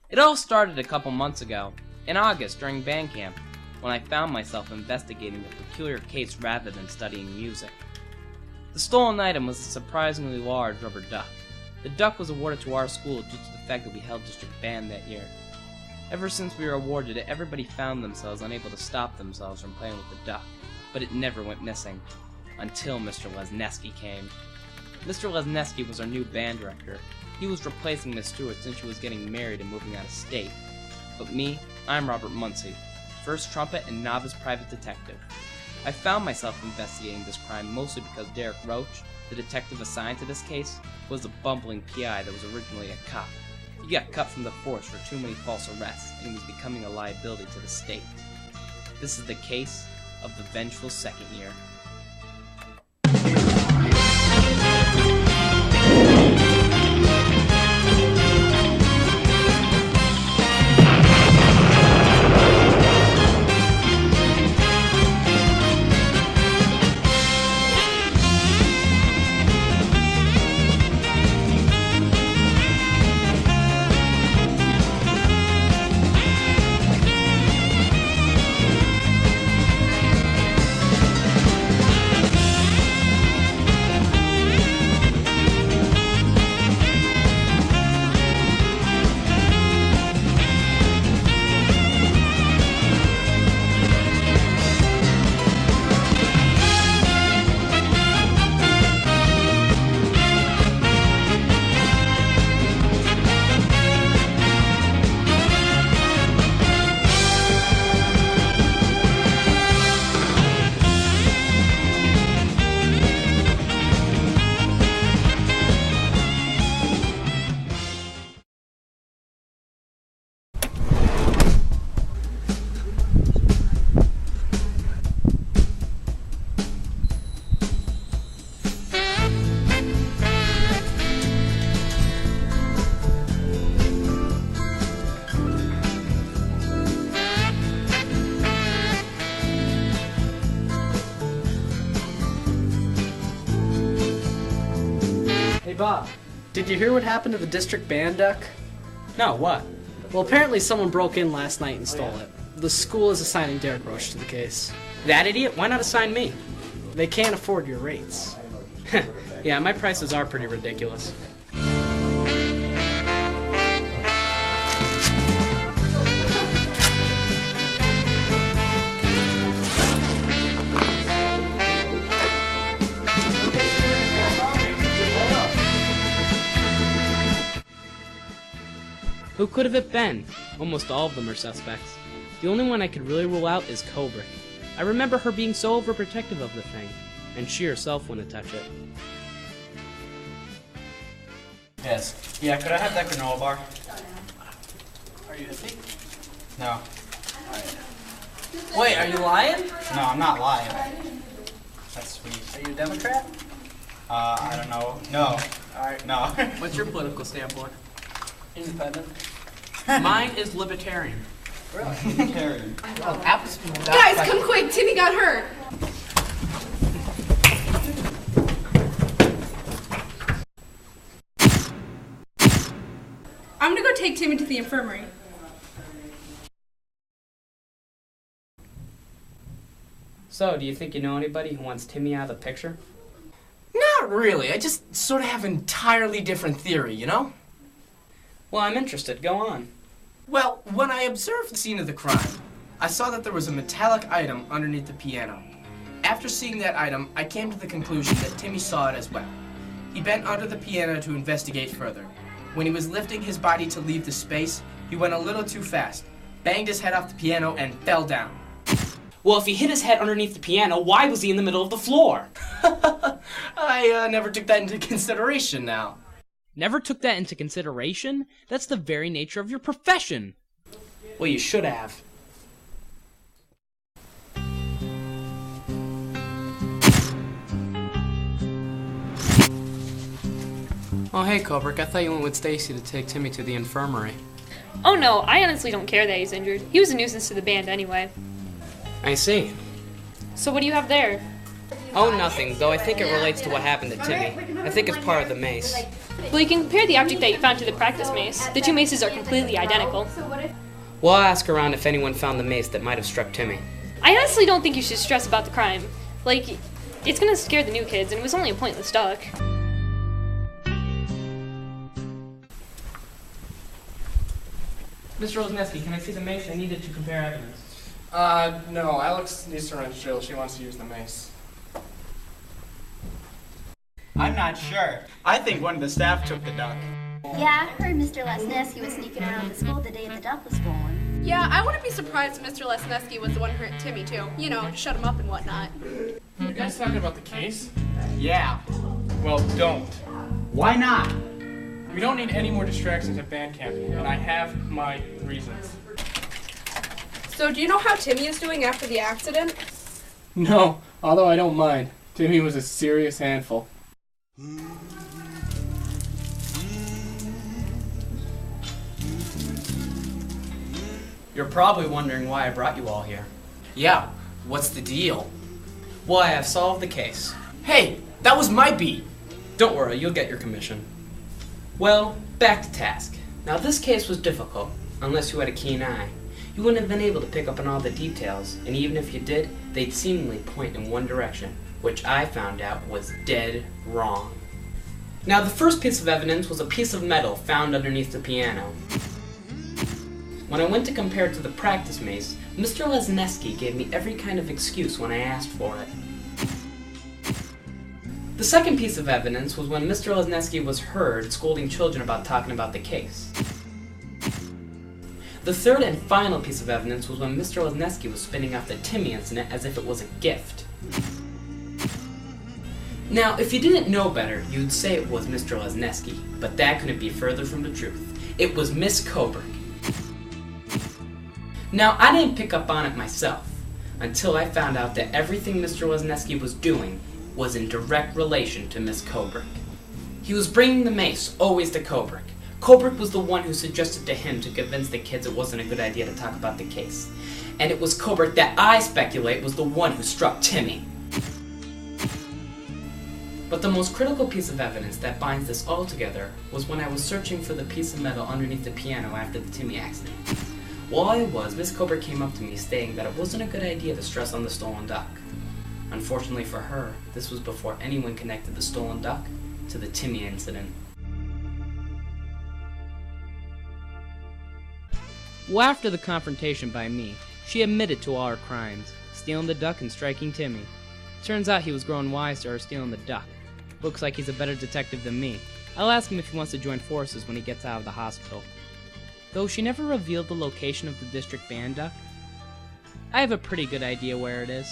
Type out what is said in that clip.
It all started a couple months ago, in August during band camp, when I found myself investigating a peculiar case rather than studying music. The stolen item was a surprisingly large rubber duck. The duck was awarded to our school due to the fact that we held district band that year. Ever since we were awarded it, everybody found themselves unable to stop themselves from playing with the duck, but it never went missing, until Mr. Lesneski came. Mr. Lesneski was our new band director. He was replacing Miss Stewart since she was getting married and moving out of state. But me, I'm Robert Muncie, first trumpet and novice private detective. I found myself investigating this crime mostly because Derek Roach, the detective assigned to this case, was a bumbling PI that was originally a cop. He got cut from the force for too many false arrests, and he was becoming a liability to the state. This is the case of the vengeful second year. Hey Bob, did you hear what happened to the district band duck? No, what? Well, apparently someone broke in last night and stole it. The school is assigning Derek Roach to the case. That idiot? Why not assign me? They can't afford your rates. Yeah, my prices are pretty ridiculous. Who could have it been? Almost all of them are suspects. The only one I could really rule out is Cobra. I remember her being so overprotective of the thing, and she herself wouldn't touch it. Yes. Yeah, could I have that granola bar? Are you hippie? No. Wait, are you lying? No, I'm not lying. That's sweet. Are you a Democrat? I don't know. No. Alright. No. What's your political standpoint? Independent. Mine is libertarian. Really? Karen. Guys, come quick! Timmy got hurt! I'm gonna go take Timmy to the infirmary. So, do you think you know anybody who wants Timmy out of the picture? Not really. I just sort of have an entirely different theory, you know? Well, I'm interested. Go on. Well, when I observed the scene of the crime, I saw that there was a metallic item underneath the piano. After seeing that item, I came to the conclusion that Timmy saw it as well. He bent under the piano to investigate further. When he was lifting his body to leave the space, he went a little too fast, banged his head off the piano, and fell down. Well, if he hit his head underneath the piano, why was he in the middle of the floor? I never took that into consideration now. Never took that into consideration? That's the very nature of your profession. Well, you should have. Oh, hey, Kubrick. I thought you went with Stacy to take Timmy to the infirmary. Oh no, I honestly don't care that he's injured. He was a nuisance to the band anyway. I see. So what do you have there? Oh, nothing, though I think it relates to what happened to Timmy. I think it's part of the mace. Well, you can compare the object that you found to the practice mace. The two maces are completely identical. Well, I'll ask around if anyone found the mace that might have struck Timmy. I honestly don't think you should stress about the crime. Like, it's gonna scare the new kids, and it was only a pointless duck. Mr. Lesneski, can I see the mace? I needed to compare evidence. No, Alex needs to run drill. She wants to use the mace. I'm not sure. I think one of the staff took the duck. Yeah, I heard Mr. Lesneski was sneaking around the school the day the duck was stolen. Yeah, I wouldn't be surprised if Mr. Lesneski was the one who hurt Timmy, too. You know, to shut him up and whatnot. You guys talking about the case? Yeah. Well, don't. Why not? We don't need any more distractions at band camp, and I have my reasons. So, do you know how Timmy is doing after the accident? No, although I don't mind. Timmy was a serious handful. You're probably wondering why I brought you all here. Yeah, what's the deal? Well, I have solved the case. Hey, that was my beat! Don't worry, you'll get your commission. Well, back to task. Now, this case was difficult, unless you had a keen eye. You wouldn't have been able to pick up on all the details, and even if you did, they'd seemingly point in one direction, which I found out was dead wrong. Now, the first piece of evidence was a piece of metal found underneath the piano. When I went to compare it to the practice mace, Mr. Lesneski gave me every kind of excuse when I asked for it. The second piece of evidence was when Mr. Lesneski was heard scolding children about talking about the case. The third and final piece of evidence was when Mr. Lesneski was spinning off the Timmy incident as if it was a gift. Now, if you didn't know better, you'd say it was Mr. Lesneski, but that couldn't be further from the truth. It was Miss Coburg. Now, I didn't pick up on it myself until I found out that everything Mr. Lesneski was doing was in direct relation to Miss Coburg. He was bringing the mace always to Coburg. Coburg was the one who suggested to him to convince the kids it wasn't a good idea to talk about the case. And it was Coburg that I speculate was the one who struck Timmy. But the most critical piece of evidence that binds this all together was when I was searching for the piece of metal underneath the piano after the Timmy accident. While I was, Miss Coburg came up to me stating that it wasn't a good idea to stress on the stolen duck. Unfortunately for her, this was before anyone connected the stolen duck to the Timmy incident. Well, after the confrontation by me, she admitted to all her crimes, stealing the duck and striking Timmy. Turns out he was growing wise to her stealing the duck. Looks like he's a better detective than me. I'll ask him if he wants to join forces when he gets out of the hospital. Though she never revealed the location of the district band duck, I have a pretty good idea where it is.